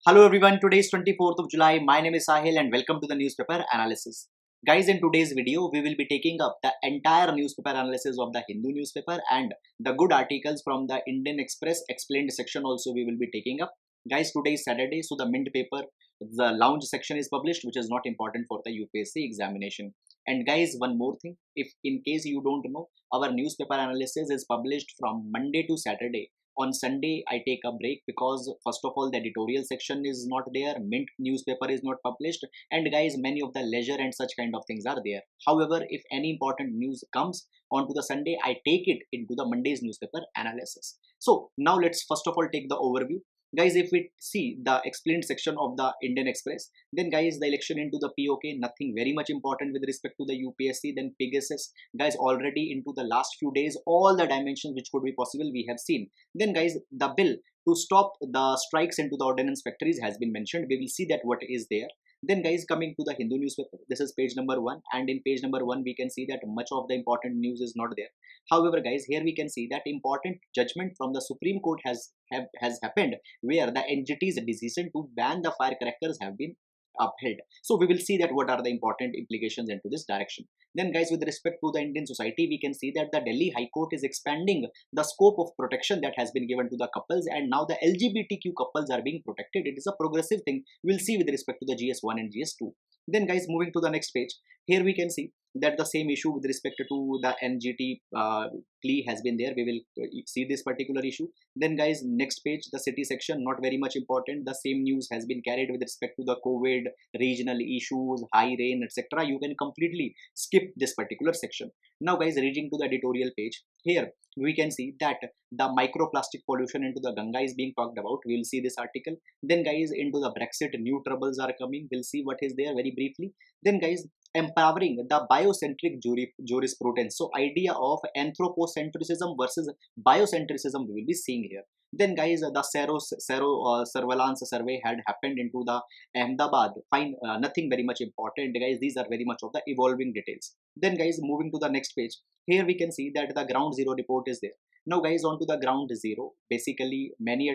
Hello everyone, today is 24th of July. My name is Sahil and welcome to the newspaper analysis. Guys, in today's video, we will be taking up the entire newspaper analysis of the Hindu newspaper and the good articles from the Indian Express explained section also we will be taking up. Guys, today is Saturday, so the Mint paper, the lounge section is published, which is not important for the UPSC examination. And guys, one more thing, if in case you don't know, our newspaper analysis is published from Monday to Saturday. On Sunday, I take a break because first of all, the editorial section is not there, Mint newspaper is not published, and guys, many of the leisure and such kind of things are there. However, if any important news comes onto the Sunday, I take it into the Monday's newspaper analysis. So now let's first of all take the overview. Guys, if we see the explained section of the Indian Express, then guys, the election into the POK, nothing very much important with respect to the UPSC. Then Pegasus, guys, already into the last few days, all the dimensions which could be possible we have seen. Then guys, the bill to stop the strikes into the ordnance factories has been mentioned. We will see that what is there. Then guys, coming to the Hindu newspaper, this is page number 1, and in page number 1 we can see that much of the important news is not there. However, guys, here we can see that important judgment from the Supreme Court has happened, where the NGT's decision to ban the firecrackers have been upheld. So we will see that what are the important implications into this direction. Then guys, with respect to the Indian society, we can see that the Delhi High Court is expanding the scope of protection that has been given to the couples, and now the LGBTQ couples are being protected. It is a progressive thing. We'll see with respect to the GS1 and GS2. Then guys, moving to the next page, here we can see that the same issue with respect to the NGT plea has been there. We will see this particular issue. Then guys, next page, the city section, not very much important. The same news has been carried with respect to the COVID, regional issues, high rain, etc. You can completely skip this particular section. Now guys, reaching to the editorial page, here we can see that the microplastic pollution into the Ganga is being talked about. We will see this article. Then guys, into the Brexit, new troubles are coming. We'll see what is there very briefly. Then guys, empowering the biocentric jurisprudence. So idea of anthropocentrism versus biocentrism we will be seeing here. Then guys, the surveillance survey had happened into the Ahmedabad. Fine, nothing very much important, guys. These are very much of the evolving details. Then guys, moving to the next page, here we can see that the ground zero report is there. Now guys, on to the ground zero, basically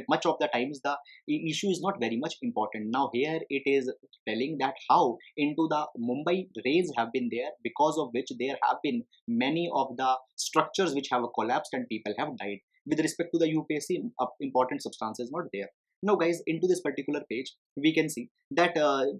much of the times the issue is not very much important. Now here it is telling that how into the Mumbai rains have been there, because of which there have been many of the structures which have collapsed and people have died. With respect to the UPSC, important substance is not there. Now guys, into this particular page, we can see that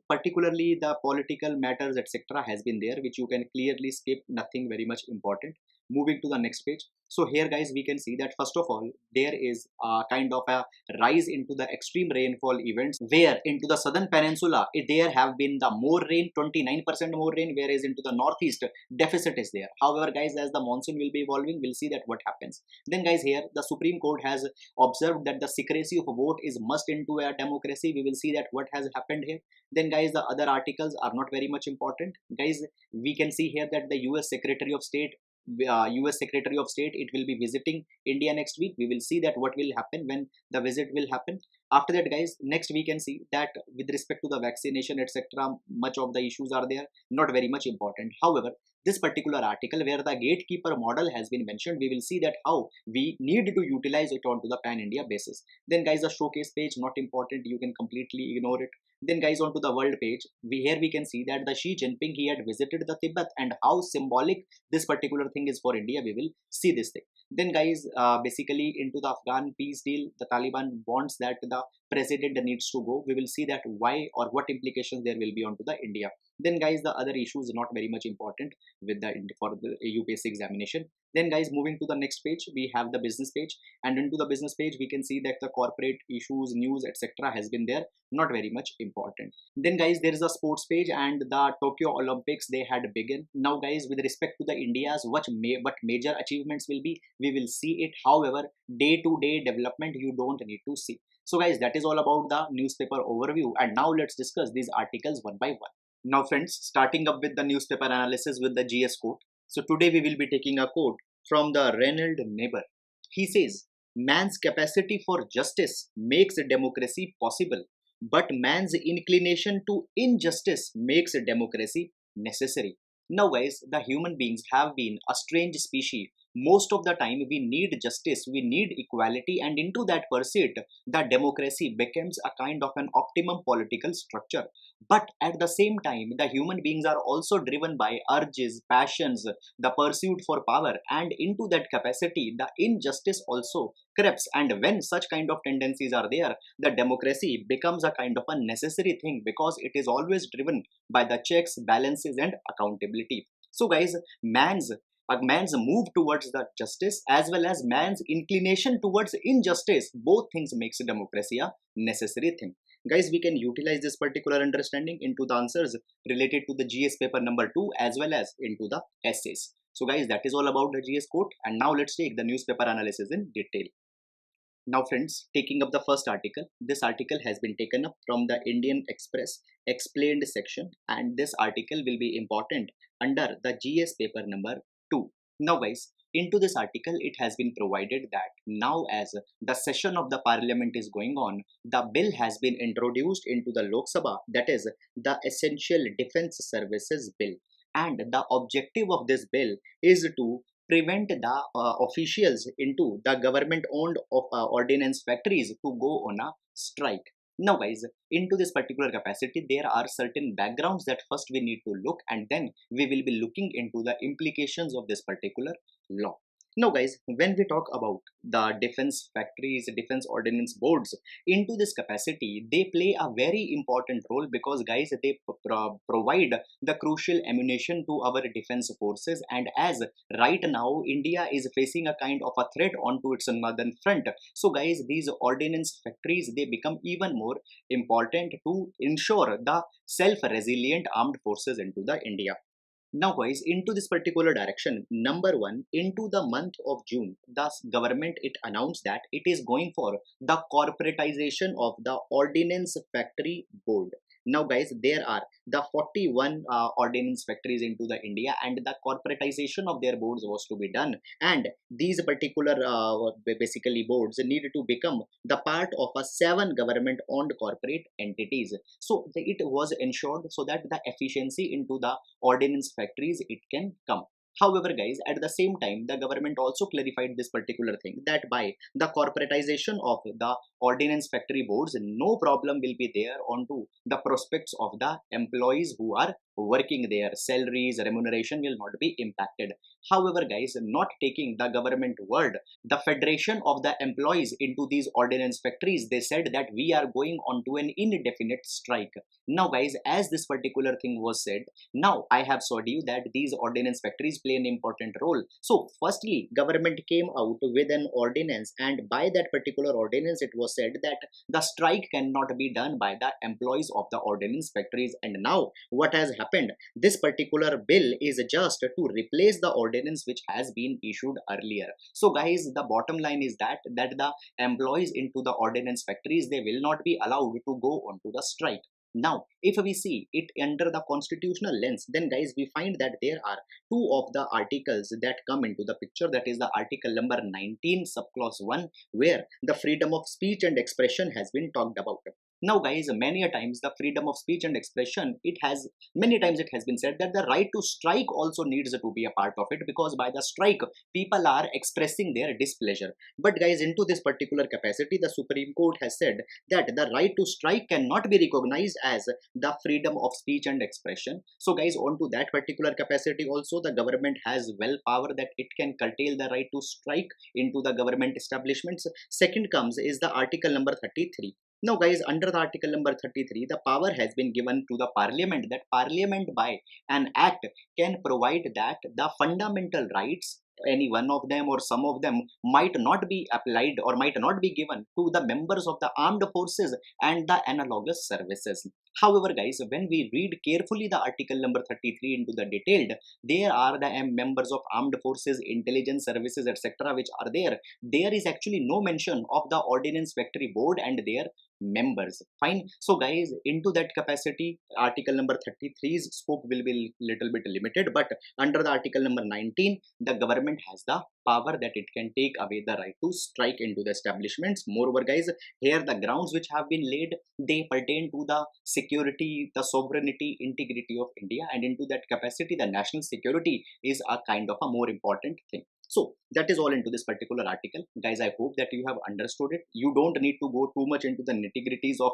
particularly the political matters etc. has been there, which you can clearly skip, nothing very much important. Moving to the next page. So here guys, we can see that first of all, there is a kind of a rise into the extreme rainfall events, where into the southern peninsula, there have been the more rain, 29% more rain, whereas into the northeast, deficit is there. However guys, as the monsoon will be evolving, we'll see that what happens. Then guys, here the Supreme Court has observed that the secrecy of a vote is must into a democracy. We will see that what has happened here. Then guys, the other articles are not very much important. Guys, we can see here that the US Secretary of State, it will be visiting India next week. We will see that what will happen when the visit will happen. After that guys, next we can see that with respect to the vaccination etc., much of the issues are there, not very much important. However, this particular article where the gatekeeper model has been mentioned, we will see that how we need to utilize it onto the pan-India basis. Then guys, the showcase page, not important, you can completely ignore it. Then guys, onto the world page, here we can see that the Xi Jinping, he had visited the Tibet, and how symbolic this particular thing is for India. We will see this thing. Then guys, basically into the Afghan peace deal, the Taliban wants that the president needs to go. We will see that why or what implications there will be onto the India. Then guys, the other issues not very much important with the for the UPSC examination. Then guys, moving to the next page, we have the business page, and into the business page we can see that the corporate issues, news etc. has been there, not very much important. Then guys, there is a sports page, and the Tokyo Olympics, they had begun. Now guys, with respect to the India's what major achievements will be, we will see it. However, day-to-day development you don't need to see. So guys, that is all about the newspaper overview, and now let's discuss these articles one by one. Now friends, starting up with the newspaper analysis with the GS quote. So today we will be taking a quote from the Reynold Neighbor. He says, "Man's capacity for justice makes democracy possible, but man's inclination to injustice makes democracy necessary." Now guys, the human beings have been a strange species most of the time we need justice, we need equality, and into that pursuit, the democracy becomes a kind of an optimum political structure. But at the same time, the human beings are also driven by urges, passions, the pursuit for power, and into that capacity, the injustice also creeps. And when such kind of tendencies are there, the democracy becomes a kind of a necessary thing, because it is always driven by the checks, balances, and accountability. So guys, man's a man's move towards the justice as well as man's inclination towards injustice, both things makes democracy a necessary thing. Guys, we can utilize this particular understanding into the answers related to the GS paper number 2 as well as into the essays. So guys, that is all about the GS quote, and now let's take the newspaper analysis in detail. Now friends, taking up the first article, this article has been taken up from the Indian Express explained section, and this article will be important under the GS paper number 2. Now guys, into this article it has been provided that now as the session of the parliament is going on, the bill has been introduced into the Lok Sabha, that is the Essential Defense Services Bill, and the objective of this bill is to prevent the officials into the government owned ordnance factories to go on a strike. Now guys, into this particular capacity, there are certain backgrounds that first we need to look, and then we will be looking into the implications of this particular law. Now guys, when we talk about the defense factories, defense ordnance boards, into this capacity, they play a very important role, because guys, they provide the crucial ammunition to our defense forces. And as right now India is facing a kind of a threat onto its northern front, so guys, these ordnance factories, they become even more important to ensure the self-resilient armed forces into the India. Now guys, into this particular direction, number one, into the month of June, the government, it announced that it is going for the corporatization of the ordnance factory board. Now guys, there are the 41 ordnance factories into the India, and the corporatization of their boards was to be done, and these particular basically boards need to become the part of a 7 government owned corporate entities. So it was ensured so that the efficiency into the ordnance factories it can come. However guys, at the same time, the government also clarified this particular thing, that by the corporatization of the ordnance factory boards, no problem will be there onto the prospects of the employees who are working there. Salaries, remuneration will not be impacted. However guys, not taking the government word, the federation of the employees into these ordnance factories, they said that we are going on to an indefinite strike. Now guys, as this particular thing was said, now I have showed you that these ordnance factories play an important role. So firstly, government came out with an ordinance, and by that particular ordinance it was said that the strike cannot be done by the employees of the ordnance factories. And now what has happened, this particular bill is just to replace the ordinance which has been issued earlier. So guys, the bottom line is that the employees into the ordnance factories, they will not be allowed to go on to the strike. Now, if we see it under the constitutional lens, then guys, we find that there are 2 of the articles that come into the picture. That is the article number 19 subclause 1, where the freedom of speech and expression has been talked about. Now guys, many a times the freedom of speech and expression, many times it has been said that the right to strike also needs to be a part of it, because by the strike people are expressing their displeasure. But guys, into this particular capacity, the Supreme Court has said that the right to strike cannot be recognized as the freedom of speech and expression. So guys, on to that particular capacity also, the government has well power that it can curtail the right to strike into the government establishments. Second comes is the article number 33. Now guys, under the article number 33, the power has been given to the parliament, that parliament by an act can provide that the fundamental rights, any one of them or some of them, might not be applied or might not be given to the members of the armed forces and the analogous services. However guys, when we read carefully the article number 33 into the detailed, there are the members of armed forces, intelligence services, etc. which are there. There is actually no mention of the ordnance factory board and their members. Fine. So guys, into that capacity, article number 33's scope will be little bit limited, but under the article number 19, the government has the power that it can take away the right to strike into the establishments. Moreover guys, here the grounds which have been laid, they pertain to the security, the sovereignty, integrity of India, and into that capacity the national security is a kind of a more important thing. So that is all into this particular article. Guys, I hope that you have understood it. You don't need to go too much into the nitty-gritties of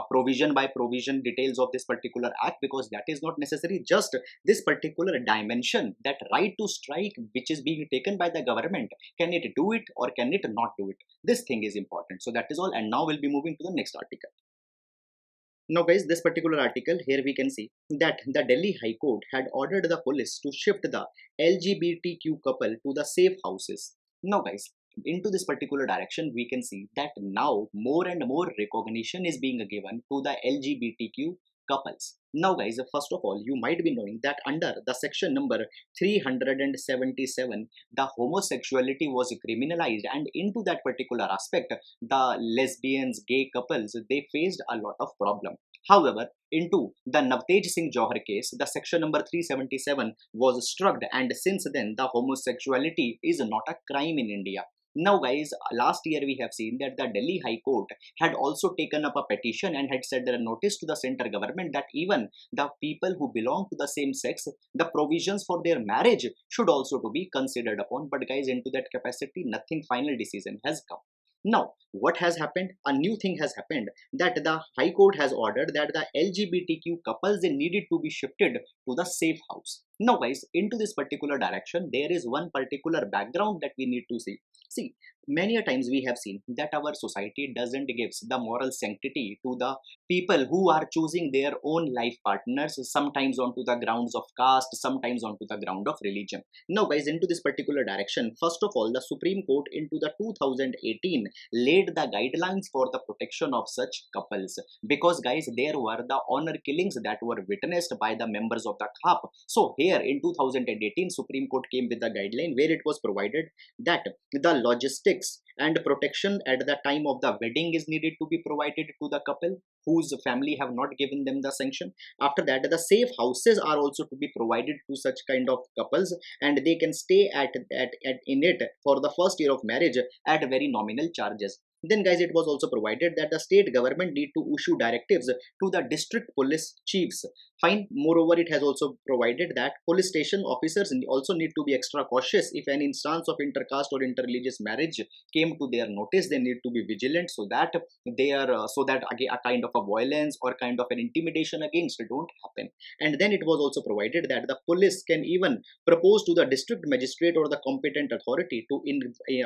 provision by provision details of this particular act, because that is not necessary. Just this particular dimension, that right to strike which is being taken by the government, can it do it or can it not do it? This thing is important. So that is all, and now we'll be moving to the next article. Now guys, this particular article, here we can see that the Delhi High Court had ordered the police to shift the LGBTQ couple to the safe houses. Now guys, into this particular direction, we can see that now more and more recognition is being given to the LGBTQ couples. Now guys, first of all, you might be knowing that under the section number 377, the homosexuality was criminalized, and into that particular aspect, the lesbians, gay couples, they faced a lot of problem. However, into the Navtej Singh Johar case, the section number 377 was struck, and since then the homosexuality is not a crime in India. Now guys, last year we have seen that the Delhi High Court had also taken up a petition and had sent a notice to the central government that even the people who belong to the same sex, the provisions for their marriage should also to be considered upon. But guys, into that capacity, nothing final decision has come. Now, what has happened? A new thing has happened, that the High Court has ordered that the LGBTQ couples, they needed to be shifted to the safe house. Now guys, into this particular direction, there is one particular background that we need to see. See, many a times we have seen that our society doesn't give the moral sanctity to the people who are choosing their own life partners, sometimes onto the grounds of caste, sometimes onto the ground of religion. Now guys, into this particular direction, first of all, the Supreme Court into the 2018 laid the guidelines for the protection of such couples, because guys, there were the honor killings that were witnessed by the members of the KHAP. So here in 2018, Supreme Court came with the guideline where it was provided that the logistics and protection at the time of the wedding is needed to be provided to the couple whose family have not given them the sanction. After that, the safe houses are also to be provided to such kind of couples, and they can stay in it for the first year of marriage at very nominal charges. Then guys, it was also provided that the state government need to issue directives to the district police chiefs. Fine. Moreover, it has also provided that police station officers also need to be extra cautious. If any instance of intercaste or interreligious marriage came to their notice, they need to be vigilant so that they are again a kind of a violence or kind of an intimidation against don't happen. And then it was also provided that the police can even propose to the district magistrate or the competent authority to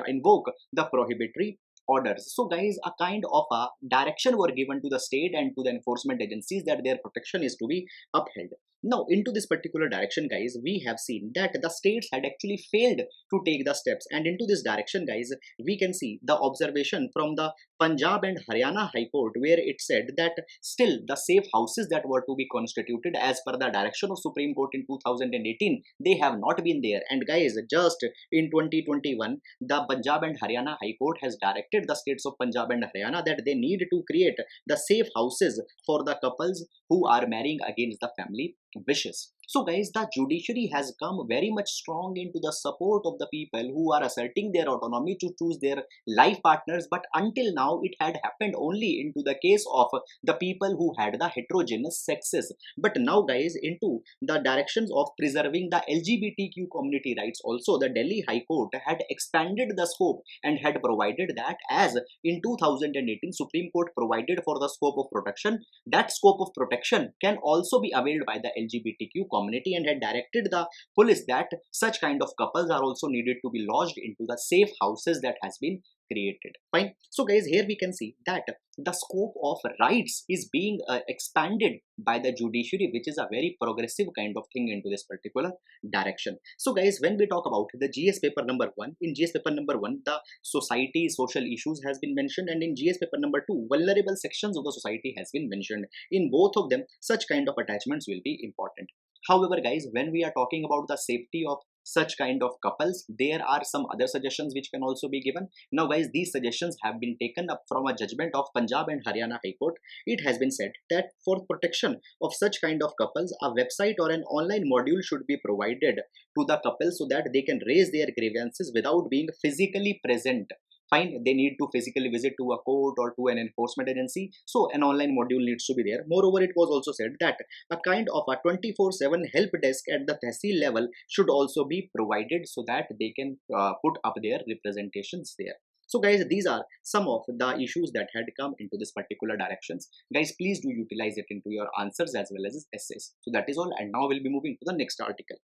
invoke the prohibitory orders. So guys, a kind of a direction were given to the state and to the enforcement agencies that their protection is to be upheld. Now, into this particular direction, guys, we have seen that the states had actually failed to take the steps. And into this direction, guys, we can see the observation from the Punjab and Haryana High Court, where it said that still the safe houses that were to be constituted as per the direction of Supreme Court in 2018, they have not been there. And guys, just in 2021, the Punjab and Haryana High Court has directed the states of Punjab and Haryana that they need to create the safe houses for the couples who are marrying against the family wishes. So guys, the judiciary has come very much strong into the support of the people who are asserting their autonomy to choose their life partners, but until now it had happened only into the case of the people who had the heterogeneous sexes. But now guys, into the directions of preserving the LGBTQ community rights also, the Delhi High Court had expanded the scope and had provided that as in 2018 Supreme Court provided for the scope of protection, that scope of protection can also be availed by the LGBTQ community, and had directed the police that such kind of couples are also needed to be lodged into the safe houses that has been created. Fine. So guys, here we can see that the scope of rights is being expanded by the judiciary, which is a very progressive kind of thing into this particular direction. So guys, when we talk about the GS paper number 1, in GS paper number 1, the society social issues has been mentioned, and in GS paper number 2, vulnerable sections of the society has been mentioned. In both of them, such kind of attachments will be important. However, guys, when we are talking about the safety of such kind of couples, there are some other suggestions which can also be given. Now guys, these suggestions have been taken up from a judgment of Punjab and Haryana High Court. It has been said that for protection of such kind of couples, a website or an online module should be provided to the couple so that they can raise their grievances without being physically present Fine, they need to physically visit to a court or to an enforcement agency, so an online module needs to be there. Moreover, it was also said that a kind of a 24/7 help desk at the tehsil level should also be provided so that they can put up their representations there. So guys, these are some of the issues that had come into this particular directions. Guys, please do utilize it into your answers as well as essays. So that is all, and now we'll be moving to the next article.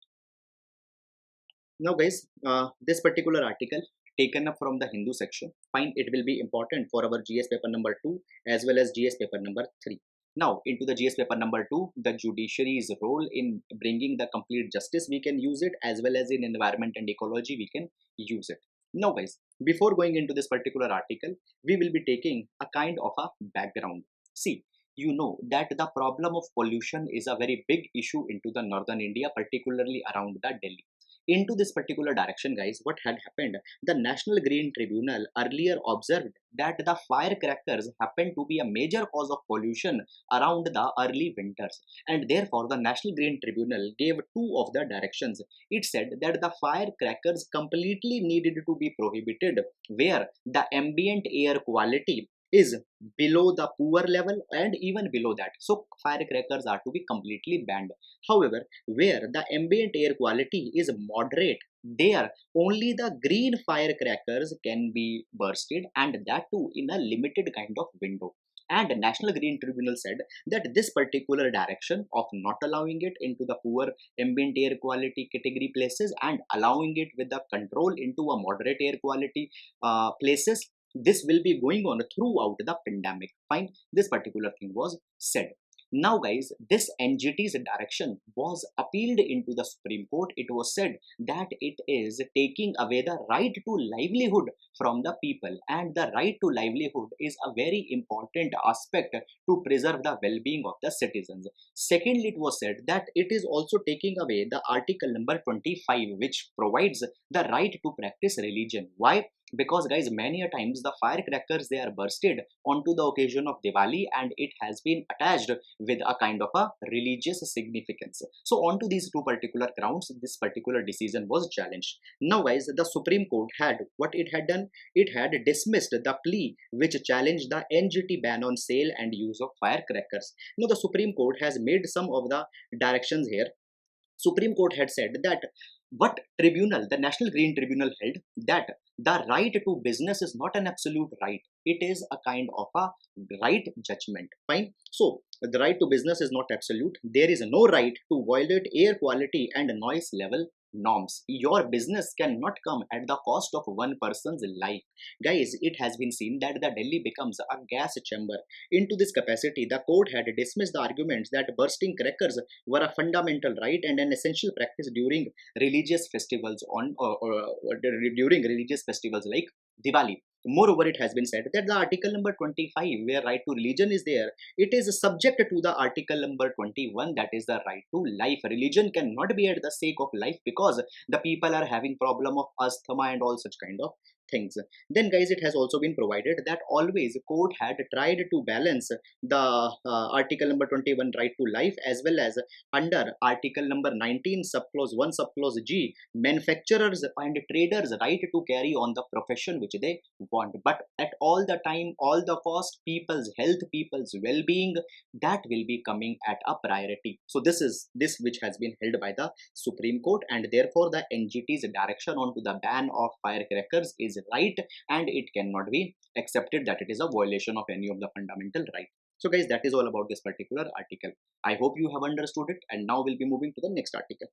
Now guys, this particular article taken up from the Hindu section. Fine, it will be important for our GS paper number 2 as well as GS paper number 3. Now into the GS paper number 2, the judiciary's role in bringing the complete justice, we can use it, as well as in environment and ecology we can use it. Now guys, before going into this particular article, we will be taking a kind of a background. See, you know that the problem of pollution is a very big issue into the northern India, particularly around the Delhi. Into this particular direction, guys, what had happened, the National Green Tribunal earlier observed that the firecrackers happened to be a major cause of pollution around the early winters, and therefore the National Green Tribunal gave two of the directions. It said that the firecrackers completely needed to be prohibited where the ambient air quality is below the poor level and even below that. So firecrackers are to be completely banned. However, where the ambient air quality is moderate, there only the green firecrackers can be bursted, and that too in a limited kind of window. And National Green Tribunal said that this particular direction of not allowing it into the poor ambient air quality category places and allowing it with the control into a moderate air quality places, this will be going on throughout the pandemic. Fine, this particular thing was said. Now guys, this NGT's direction was appealed into the Supreme Court. It was said that it is taking away the right to livelihood from the people, and the right to livelihood is a very important aspect to preserve the well-being of the citizens. Secondly, it was said that it is also taking away the article number 25, which provides the right to practice religion. Why? Because guys, many a times the firecrackers, they are bursted onto the occasion of Diwali, and it has been attached with a kind of a religious significance. So onto these two particular grounds, this particular decision was challenged. Now guys, the Supreme Court had, what it had done, it had dismissed the plea which challenged the NGT ban on sale and use of firecrackers. Now the Supreme Court has made some of the directions here. Supreme Court had said that what tribunal, the National Green Tribunal held that the right to business is not an absolute right. It is a kind of a right judgment. Fine. So the right to business is not absolute. There is no right to violate air quality and noise level norms. Your business cannot come at the cost of one person's life. Guys, it has been seen that the Delhi becomes a gas chamber. Into this capacity, the court had dismissed the arguments that bursting crackers were a fundamental right and an essential practice during religious festivals during religious festivals like Diwali. Moreover, it has been said that the article number 25, where right to religion is there, it is subject to the article number 21, that is the right to life. Religion cannot be at the sake of life, because the people are having problem of asthma and all such kind of things. Then guys, it has also been provided that always court had tried to balance the article number 21 right to life, as well as under article number 19 subclause 1 subclause G, manufacturers and traders right to carry on the profession which they want, but at all the time, all the cost, people's health, people's well-being, that will be coming at a priority. So this is this which has been held by the Supreme Court, and therefore the NGT's direction onto the ban of firecrackers is right, and it cannot be accepted that it is a violation of any of the fundamental right. So guys, that is all about this particular article. I hope you have understood it, and now we'll be moving to the next article.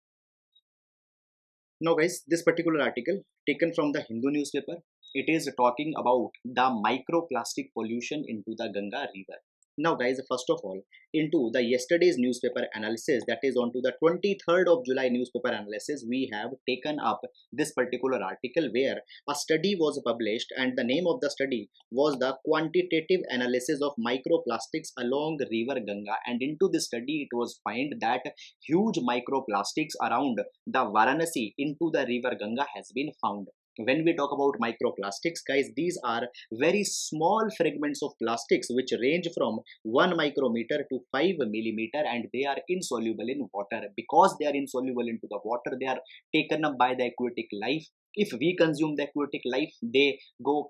Now guys, this particular article taken from the Hindu newspaper, it is talking about the microplastic pollution into the Ganga river. Now guys, first of all, into the yesterday's newspaper analysis, that is onto the 23rd of July newspaper analysis, we have taken up this particular article where a study was published, and the name of the study was the quantitative analysis of microplastics along river Ganga. And into this study, it was found that huge microplastics around the Varanasi into the river Ganga has been found. When we talk about microplastics, guys, these are very small fragments of plastics which range from 1 micrometer to 5 millimeter, and they are insoluble in water. Because they are insoluble into the water, they are taken up by the aquatic life, if we consume the aquatic life, they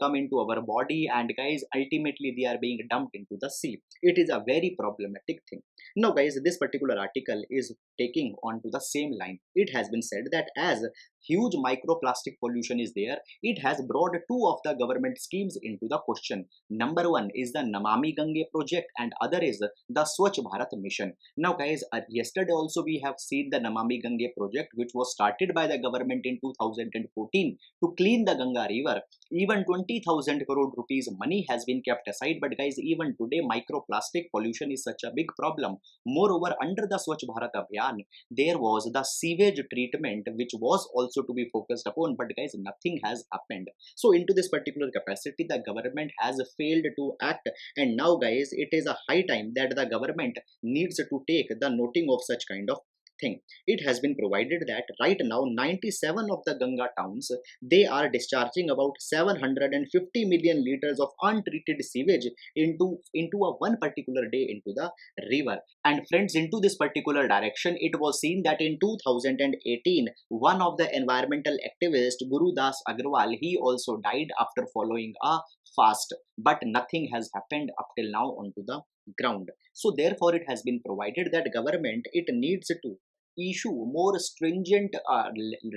come into our body, and guys, ultimately they are being dumped into the sea. It is a very problematic thing. Now guys, this particular article is taking on to the same line. It has been said that as huge microplastic pollution is there, it has brought two of the government schemes into the question. Number one is the Namami Gange project, and other is the Swachh Bharat mission. Now guys, yesterday also we have seen the Namami Gange project, which was started by the government in 2014 to clean the Ganga river. Even 20,000 crore rupees money has been kept aside, but guys, even today microplastic pollution is such a big problem. Moreover, under the Swachh Bharat Abhiyan, there was the sewage treatment which was also to be focused upon, but guys, nothing has happened. So into this particular capacity, the government has failed to act, and now guys, it is a high time that the government needs to take the noting of such kind of thing. It has been provided that right now 97 of the Ganga towns, they are discharging about 750 million liters of untreated sewage into a one particular day into the river. And friends, into this particular direction, it was seen that in 2018, one of the environmental activists, Guru Das Agrawal, he also died after following a fast, but nothing has happened up till now onto the ground. So therefore, it has been provided that government, it needs to issue more stringent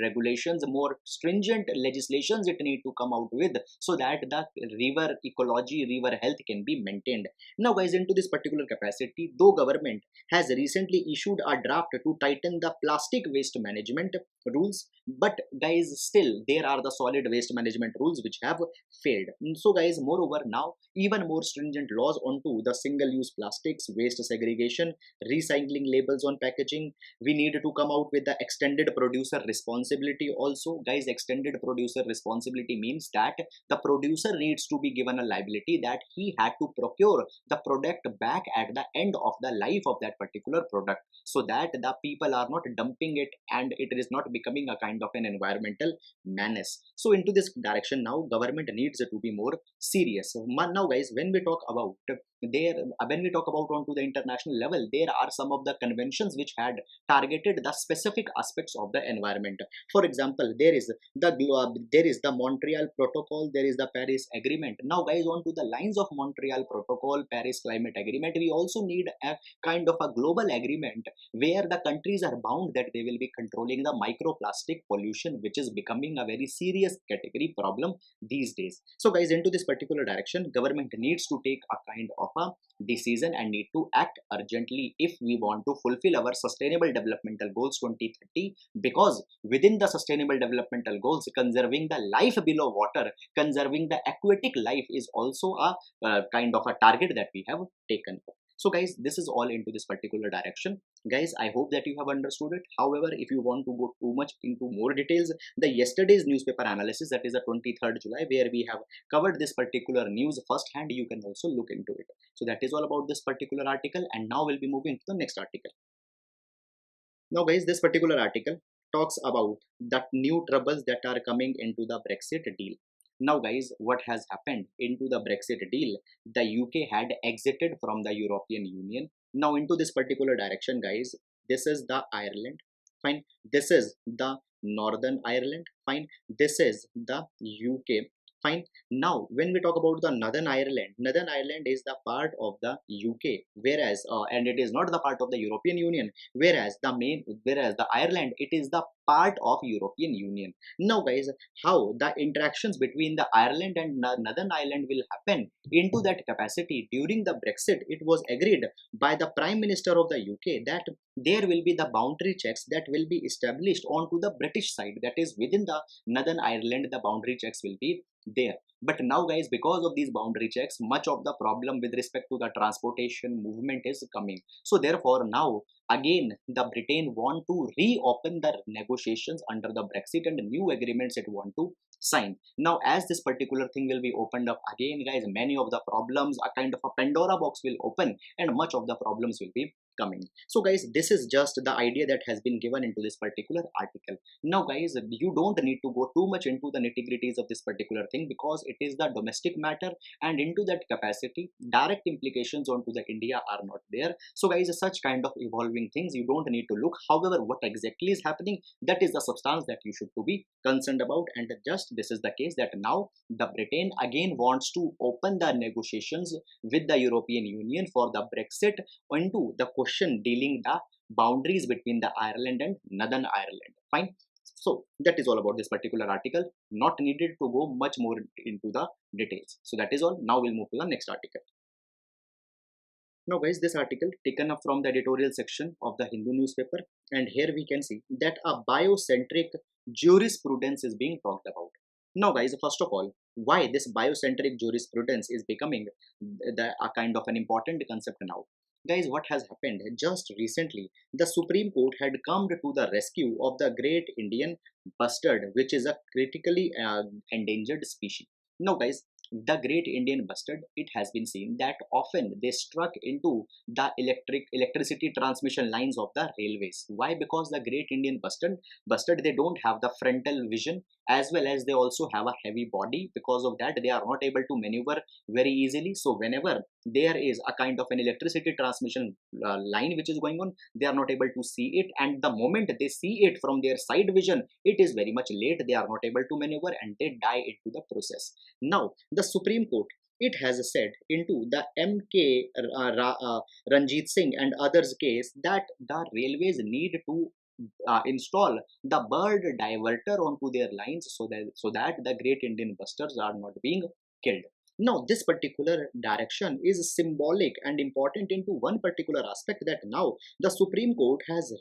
regulations, more stringent legislations it need to come out with, so that the river ecology, river health can be maintained. Now guys, into this particular capacity, though government has recently issued a draft to tighten the plastic waste management rules, but guys, still there are the solid waste management rules which have failed. So guys, moreover, now even more stringent laws onto the single-use plastics, waste segregation, recycling labels on packaging. We need to come out with the extended producer responsibility also. Guys, extended producer responsibility means that the producer needs to be given a liability that he had to procure the product back at the end of the life of that particular product, so that the people are not dumping it and it is not becoming a kind of an environmental menace. So into this direction, now government needs to be more serious. Now guys, when we talk about onto the international level, there are some of the conventions which had targeted the specific aspects of the environment. For example, there is the Montreal Protocol, there is the Paris Agreement. Now guys, onto the lines of Montreal Protocol, Paris Climate Agreement, we also need a kind of a global agreement where the countries are bound that they will be controlling the microplastic pollution, which is becoming a very serious category problem these days. So guys, into this particular direction, government needs to take a kind of a decision and need to act urgently if we want to fulfill our sustainable developmental goals 2030, because within the sustainable developmental goals, conserving the life below water, conserving the aquatic life is also a kind of a target that we have taken up. So guys, this is all into this particular direction. Guys, I hope that you have understood it. However, if you want to go too much into more details, the yesterday's newspaper analysis, that is the 23rd July, where we have covered this particular news firsthand, you can also look into it. So that is all about this particular article, and now we'll be moving to the next article. Now guys, this particular article talks about the new troubles that are coming into the Brexit deal. Now guys, what has happened into the Brexit deal? The UK had exited from the European Union. Now into this particular direction, guys, this is the Ireland, fine. This is the Northern Ireland, fine. This is the UK, fine. Now when we talk about the Northern Ireland is the part of the UK, whereas and it is not the part of the European Union, whereas the Ireland, it is the part of European Union. Now guys, how the interactions between the Ireland and Northern Ireland will happen into that capacity during the Brexit, it was agreed by the Prime Minister of the UK that there will be the boundary checks that will be established onto the British side, that is within the Northern Ireland, the boundary checks will be there. But now guys, because of these boundary checks, much of the problem with respect to the transportation movement is coming. So therefore now again the Britain want to reopen the negotiations under the Brexit and new agreements it want to sign. Now as this particular thing will be opened up again, guys, many of the problems, a kind of a Pandora box will open and much of the problems will be coming. So guys, this is just the idea that has been given into this particular article. Now guys, you don't need to go too much into the nitty-gritties of this particular thing, because it is the domestic matter, and into that capacity direct implications onto the India are not there. So guys, such kind of evolving things you don't need to look. However, what exactly is happening, that is the substance that you should to be concerned about. And just this is the case that now the Britain again wants to open the negotiations with the European Union for the Brexit into the question dealing the boundaries between the Ireland and Northern Ireland. Fine. So that is all about this particular article. Not needed to go much more into the details. So that is all. Now we'll move to the next article. Now guys, this article taken up from the editorial section of the Hindu newspaper, and here we can see that a biocentric jurisprudence is being talked about. Now guys, first of all, why this biocentric jurisprudence is becoming a kind of an important concept now. Guys, what has happened just recently, the Supreme Court had come to the rescue of the great Indian bustard, which is a critically endangered species. Now guys, the great Indian bustard, it has been seen that often they struck into the electricity transmission lines of the railways. Why? Because the great Indian bustard, they don't have the frontal vision, as well as they also have a heavy body. Because of that, they are not able to maneuver very easily. So whenever there is a kind of an electricity transmission line which is going on, they are not able to see it, and the moment they see it from their side vision, it is very much late. They are not able to maneuver and they die into the process. Now the Supreme Court, it has said into the MK Ranjit Singh and others case that the railways need to install the bird diverter onto their lines, so that the great Indian bustards are not being killed. Now this particular direction is symbolic and important into one particular aspect, that now the Supreme Court has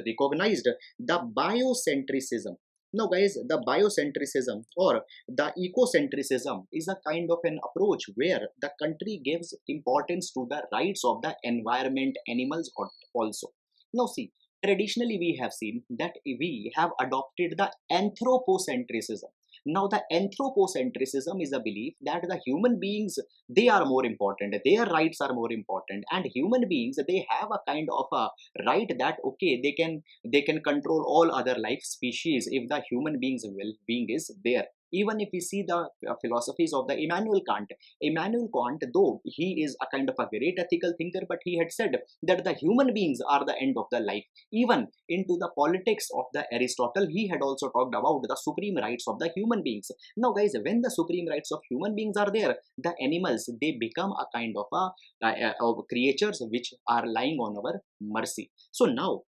recognized the biocentrism. Now guys, the biocentrism or the ecocentrism is a kind of an approach where the country gives importance to the rights of the environment, animals also. Now see, traditionally we have seen that we have adopted the anthropocentrism. Now the anthropocentrism is a belief that the human beings, they are more important, their rights are more important, and human beings, they have a kind of a right that okay, they can control all other life species if the human beings well-being is there. Even if we see the philosophies of the Immanuel Kant, though he is a kind of a great ethical thinker, but he had said that the human beings are the end of the life. Even into the politics of the Aristotle, he had also talked about the supreme rights of the human beings. Now guys, when the supreme rights of human beings are there, the animals, they become a kind of creatures which are lying on our mercy. So now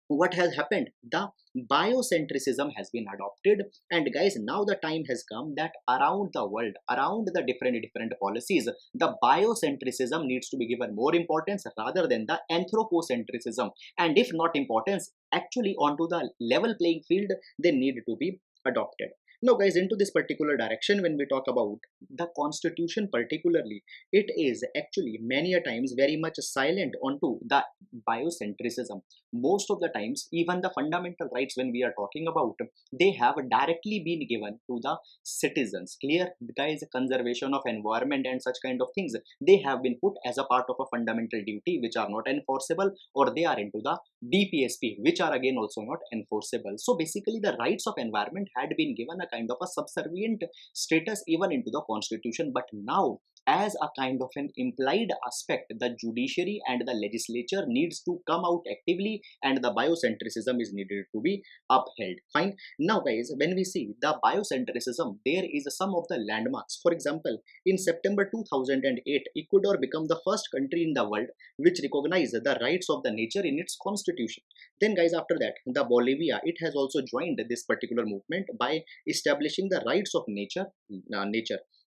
what has happened, the biocentrism has been adopted, and guys, now the time has come that around the world, around the different policies, the biocentrism needs to be given more importance rather than the anthropocentrism. And if not importance, actually onto the level playing field, they need to be adopted. Now guys, into this particular direction, when we talk about the constitution particularly, it is actually many a times very much silent onto the biocentrism. Most of the times, even the fundamental rights when we are talking about, they have directly been given to the citizens. Clear guys, conservation of environment and such kind of things, they have been put as a part of a fundamental duty which are not enforceable, or they are into the DPSP, which are again also not enforceable. So basically the rights of environment had been given a kind of a subservient status even into the constitution, but now as a kind of an implied aspect, the judiciary and the legislature needs to come out actively, and the biocentrism is needed to be upheld. Fine. Now guys, when we see the biocentrism, there is some of the landmarks. For example, in September 2008, Ecuador became the first country in the world which recognized the rights of the nature in its constitution. Then guys, after that, the Bolivia, it has also joined this particular movement by establishing the rights of nature.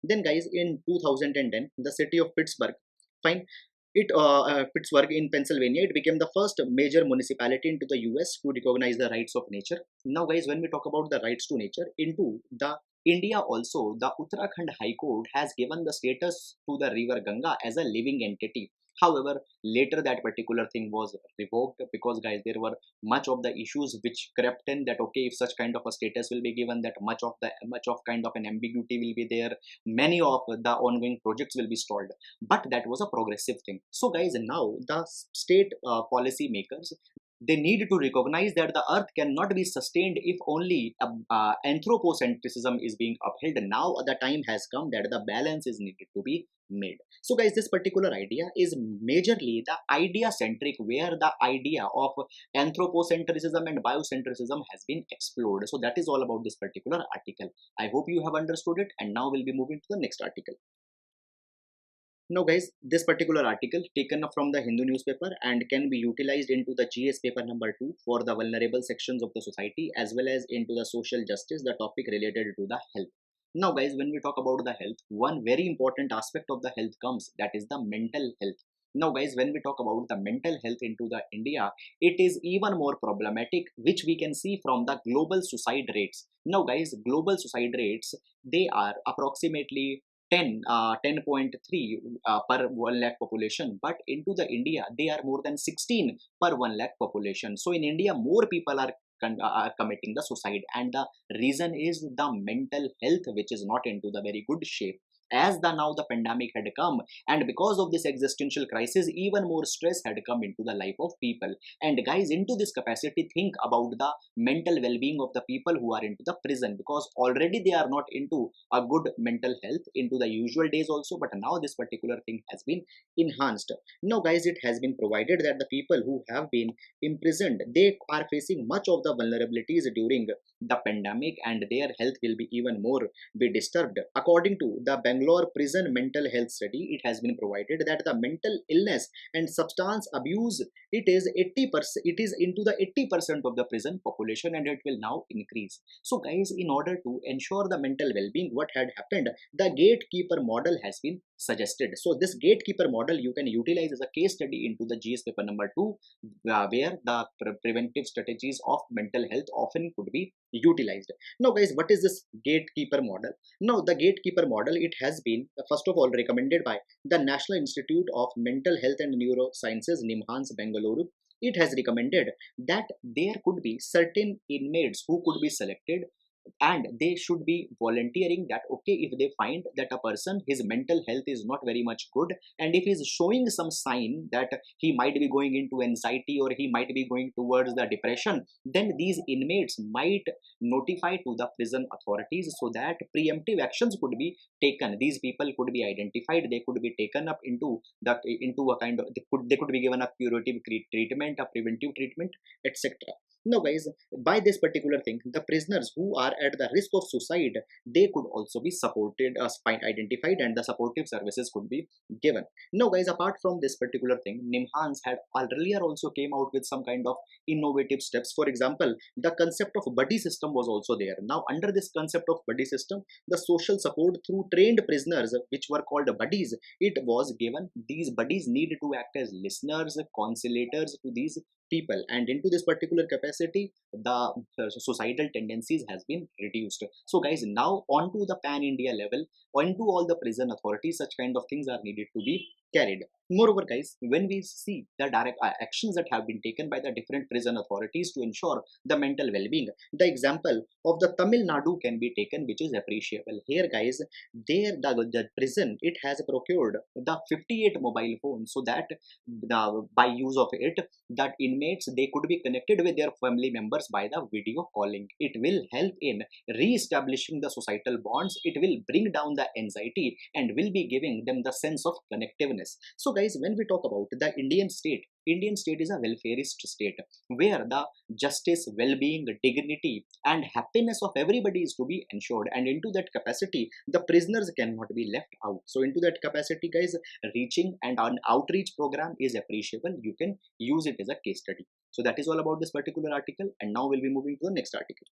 Then guys, in 2010, the city of Pittsburgh, fine, Pittsburgh in Pennsylvania, it became the first major municipality into the US to recognize the rights of nature. Now guys, when we talk about the rights to nature, into the India also, the Uttarakhand High Court has given the status to the river Ganga as a living entity. However, later that particular thing was revoked because, guys, there were much of the issues which crept in that okay, if such kind of a status will be given, that much of kind of an ambiguity will be there, many of the ongoing projects will be stalled. But that was a progressive thing. So, guys, now the state policy makers, they need to recognize that the earth cannot be sustained if only anthropocentrism is being upheld. Now the time has come that the balance is needed to be made. So, guys, this particular idea is majorly the idea centric, where the idea of anthropocentrism and biocentrism has been explored. So that is all about this particular article. I hope you have understood it, and now we'll be moving to the next article. Now, guys, this particular article taken from the Hindu newspaper and can be utilized into the GS paper number 2 for the vulnerable sections of the society, as well as into the social justice, the topic related to the health. Now, guys, when we talk about the health, one very important aspect of the health comes, that is the mental health. Now, guys, when we talk about the mental health into the India, it is even more problematic, which we can see from the global suicide rates. Now, guys, global suicide rates, they are approximately 10.3 per 1 lakh population, but into the India they are more than 16 per 1 lakh population. So in India, more people are committing the suicide, and the reason is the mental health, which is not into the very good shape. As the now the pandemic had come, and because of this existential crisis, even more stress had come into the life of people. And, guys, into this capacity, think about the mental well-being of the people who are into the prison, because already they are not into a good mental health into the usual days also, but now this particular thing has been enhanced. Now, guys, it has been provided that the people who have been imprisoned, they are facing much of the vulnerabilities during the pandemic, and their health will be even more be disturbed. According to the Bangalore Prison Mental Health Study, it has been provided that the mental illness and substance abuse, it is 80%, it is into the 80% of the prison population, and it will now increase. So, guys, in order to ensure the mental well-being, what had happened, the gatekeeper model has been suggested. So this gatekeeper model you can utilize as a case study into the GS paper number 2, where the preventive strategies of mental health often could be utilized. Now, guys, what is this gatekeeper model? Now, the gatekeeper model, it has been first of all recommended by the National Institute of Mental Health and Neurosciences, NIMHANS, Bengaluru. It has recommended that there could be certain inmates who could be selected, and they should be volunteering that okay, if they find that a person, his mental health is not very much good, and if he is showing some sign that he might be going into anxiety or he might be going towards the depression, then these inmates might notify to the prison authorities so that preemptive actions could be taken. These people could be identified, they could be taken up into a kind of, they could be given a curative treatment, a preventive treatment, etc. Now, guys, by this particular thing, the prisoners who are at the risk of suicide, they could also be supported, identified, and the supportive services could be given. Now, guys, apart from this particular thing, NIMHANS had earlier also came out with some kind of innovative steps. For example, the concept of buddy system was also there. Now, under this concept of buddy system, the social support through trained prisoners, which were called buddies, it was given. These buddies needed to act as listeners, consolators to these people, and into this particular capacity the suicidal tendencies has been reduced. So, guys, now onto the pan India level, onto all the prison authorities, such kind of things are needed to be carried. Moreover, guys, when we see the direct actions that have been taken by the different prison authorities to ensure the mental well-being, the example of the Tamil Nadu can be taken, which is appreciable. Here, guys, there the prison, it has procured the 58 mobile phones, so that by use of it, that inmates, they could be connected with their family members by the video calling. It will help in re-establishing the societal bonds, it will bring down the anxiety, and will be giving them the sense of connectiveness. So, guys, when we talk about the Indian state is a welfareist state, where the justice, well-being, dignity, and happiness of everybody is to be ensured, and into that capacity the prisoners cannot be left out. So into that capacity, guys, reaching and an outreach program is appreciable. You can use it as a case study. So that is all about this particular article, and now we'll be moving to the next article.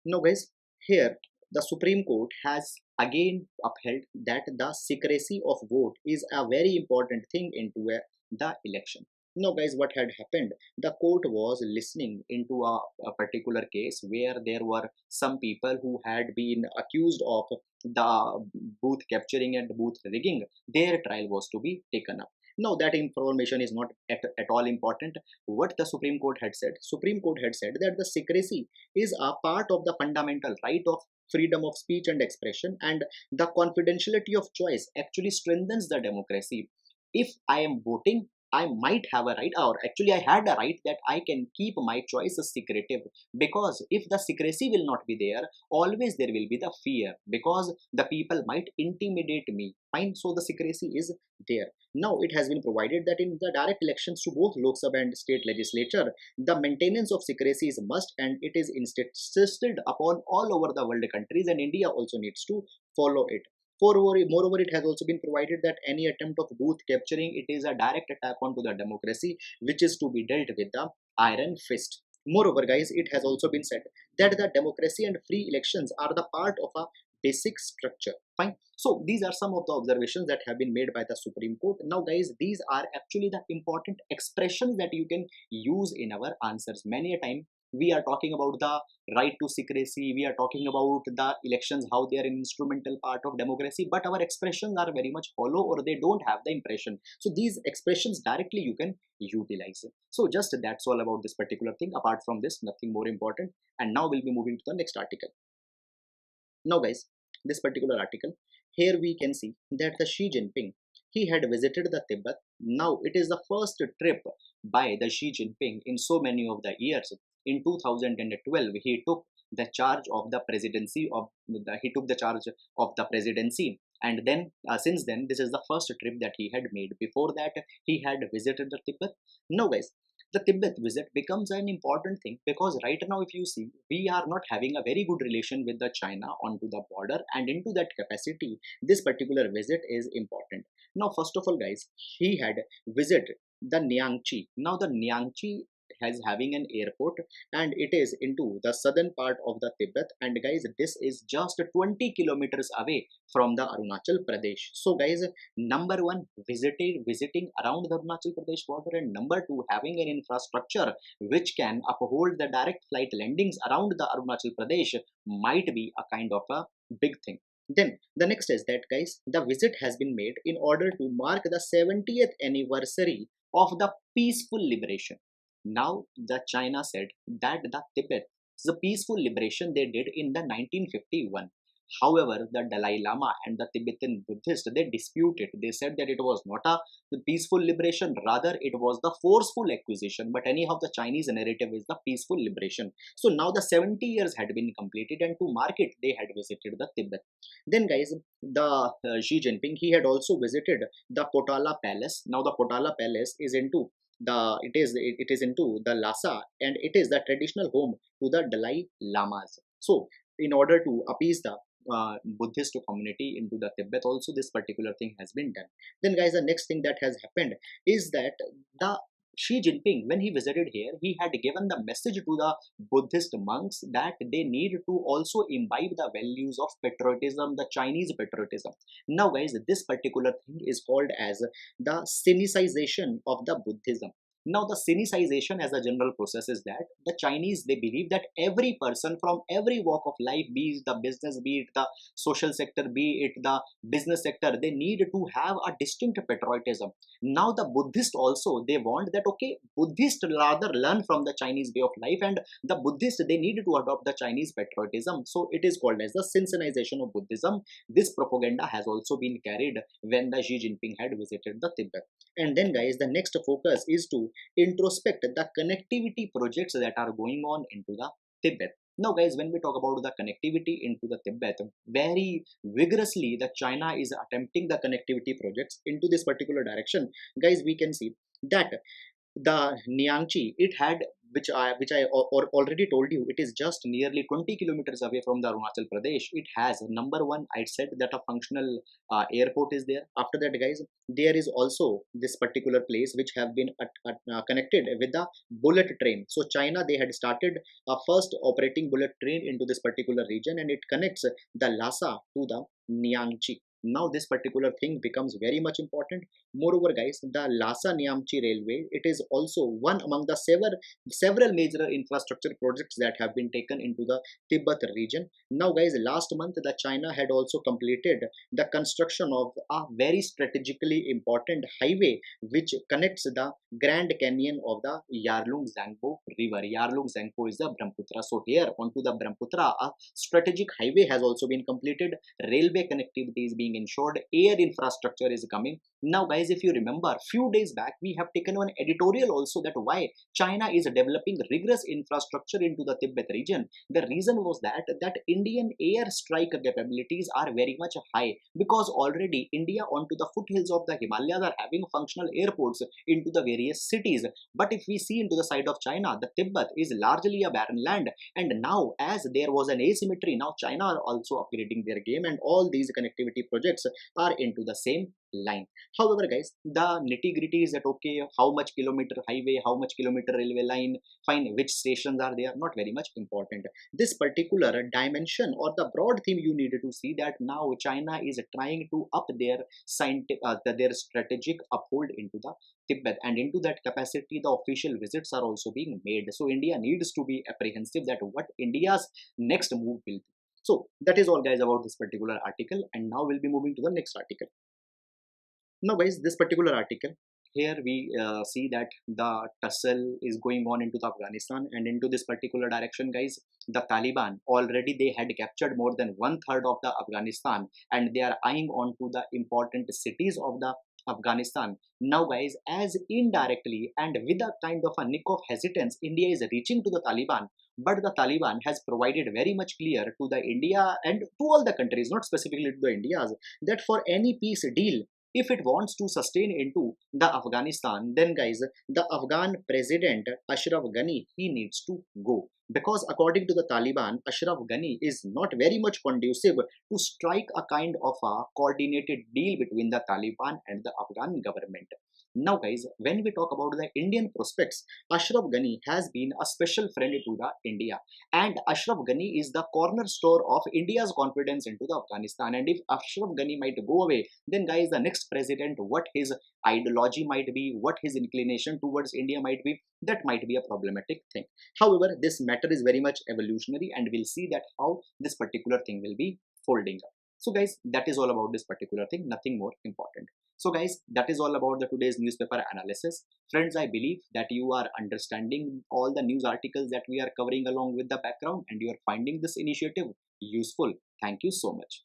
Now, guys, here the Supreme Court has again upheld that the secrecy of vote is a very important thing into the election. Now guys, what had happened, the court was listening into a particular case where there were some people who had been accused of the booth capturing and booth rigging. Their trial was to be taken up. Now that information is not at all important. What the Supreme Court had said, Supreme Court had said that the secrecy is a part of the fundamental right of freedom of speech and expression, and the confidentiality of choice actually strengthens the democracy. If I am voting, I might have a right, or actually I had a right, that I can keep my choices secretive, because if the secrecy will not be there, always there will be the fear, because the people might intimidate me. Fine, so the secrecy is there. Now it has been provided that in the direct elections to both Lok Sabha and state legislature, the maintenance of secrecy is must, and it is insisted upon all over the world countries, and India also needs to follow it. Moreover, it has also been provided that any attempt of booth capturing, it is a direct attack onto the democracy, which is to be dealt with the iron fist. Moreover, guys, it has also been said that the democracy and free elections are the part of a basic structure. Fine. So these are some of the observations that have been made by the Supreme Court. Now, guys, these are actually the important expressions that you can use in our answers. Many a time we are talking about the right to secrecy, we are talking about the elections, how they are an instrumental part of democracy, but our expressions are very much hollow, or they don't have the impression. So these expressions directly you can utilize. So just that's all about this particular thing. Apart from this, nothing more important. And now we'll be moving to the next article. Now guys, this particular article, here we can see that the Xi Jinping, he had visited the Tibet. Now it is the first trip by the Xi Jinping in so many of the years. In 2012, he took the charge of the presidency and then since then this is the first trip that he had made. Before that, he had visited the Tibet. Now guys, the Tibet visit becomes an important thing, because right now if you see, we are not having a very good relation with the China onto the border, and into that capacity this particular visit is important. Now first of all guys, he had visited the Nyangchi. Now the Nyangchi has having an airport, and it is into the southern part of the Tibet, and guys, this is just 20 kilometers away from the Arunachal Pradesh. So guys, number one, visiting around the Arunachal Pradesh border, and number two, having an infrastructure which can uphold the direct flight landings around the Arunachal Pradesh might be a kind of a big thing. Then the next is that guys, the visit has been made in order to mark the 70th anniversary of the peaceful liberation. Now the China said that the Tibet is a peaceful liberation they did in the 1951. However, the Dalai Lama and the Tibetan Buddhists, they disputed. They said that it was not a peaceful liberation, rather it was the forceful acquisition. But anyhow, the Chinese narrative is the peaceful liberation. So now the 70 years had been completed, and to mark it, they had visited the Tibet. Then guys, the Xi Jinping, he had also visited the Potala Palace. Now the Potala Palace is into it is into the Lhasa, and it is the traditional home to the Dalai Lamas. So in order to appease the Buddhist community into the Tibet, also this particular thing has been done. Then guys, the next thing that has happened is that the Xi Jinping, when he visited here, he had given the message to the Buddhist monks that they need to also imbibe the values of patriotism, the Chinese patriotism. Now guys, this particular thing is called as the Sinicization of the Buddhism. Now the Sinicization as a general process is that the Chinese, they believe that every person from every walk of life, be it the business, be it the social sector, be it the business sector, they need to have a distinct patriotism. Now the Buddhist also, they want that, okay, Buddhist rather learn from the Chinese way of life, and the Buddhist, they need to adopt the Chinese patriotism. So it is called as the Sinicization of Buddhism. This propaganda has also been carried when the Xi Jinping had visited the Tibet. And then guys, the next focus is to introspect the connectivity projects that are going on into the Tibet. Now guys, when we talk about the connectivity into the Tibet, very vigorously the China is attempting the connectivity projects into this particular direction. Guys, we can see that the Nyangchi, it had, which I already told you, it is just nearly 20 kilometers away from the Arunachal Pradesh. It has, number one, I said that a functional airport is there. After that guys, there is also this particular place which have been connected with the bullet train. So China, they had started a first operating bullet train into this particular region, and it connects the Lhasa to the Nyangchi. Now this particular thing becomes very much important. Moreover guys, the Lhasa Nyamchi railway, it is also one among the several major infrastructure projects that have been taken into the Tibet region. Now guys, last month the China had also completed the construction of a very strategically important highway which connects the Grand Canyon of the Yarlung Zangpo river. Yarlung Zangpo is the Brahmaputra. So here onto the Brahmaputra, a strategic highway has also been completed. Railway connectivity is being ensured. Air infrastructure is coming. Now guys, if you remember, few days back we have taken one editorial also that why China is developing rigorous infrastructure into the Tibet region. The reason was that Indian air strike capabilities are very much high, because already India onto the foothills of the Himalayas are having functional airports into the various cities. But if we see into the side of China, the Tibet is largely a barren land, and now as there was an asymmetry, now China are also upgrading their game, and all these connectivity projects are into the same line. However guys, the nitty-gritty is that okay, how much kilometer highway, how much kilometer railway line, fine, which stations are there, not very much important. This particular dimension or the broad theme you needed to see that now China is trying to up their their strategic uphold into the Tibet, and into that capacity the official visits are also being made. So India needs to be apprehensive that what India's next move will be. So that is all guys about this particular article, and now we'll be moving to the next article. Now guys, this particular article, here we see that the tussle is going on into the Afghanistan, and into this particular direction guys, the Taliban already they had captured more than 1/3 of the Afghanistan, and they are eyeing on to the important cities of the Afghanistan. Now guys, as indirectly and with a kind of a nick of hesitance, India is reaching to the Taliban, but the Taliban has provided very much clear to the India and to all the countries, not specifically to the Indias, that for any peace deal, if it wants to sustain into the Afghanistan, then guys, the Afghan president Ashraf Ghani, he needs to go, because according to the Taliban, Ashraf Ghani is not very much conducive to strike a kind of a coordinated deal between the Taliban and the Afghan government. Now guys, when we talk about the Indian prospects, Ashraf Ghani has been a special friend to the India, and Ashraf Ghani is the cornerstone of India's confidence into the Afghanistan. And if Ashraf Ghani might go away, then guys, the next president, what his ideology might be, what his inclination towards India might be, that might be a problematic thing. However, this matter is very much evolutionary, and we'll see that how this particular thing will be folding up. So guys, that is all about this particular thing, nothing more important. So guys, that is all about the today's newspaper analysis. Friends, I believe that you are understanding all the news articles that we are covering along with the background, and you are finding this initiative useful. Thank you so much.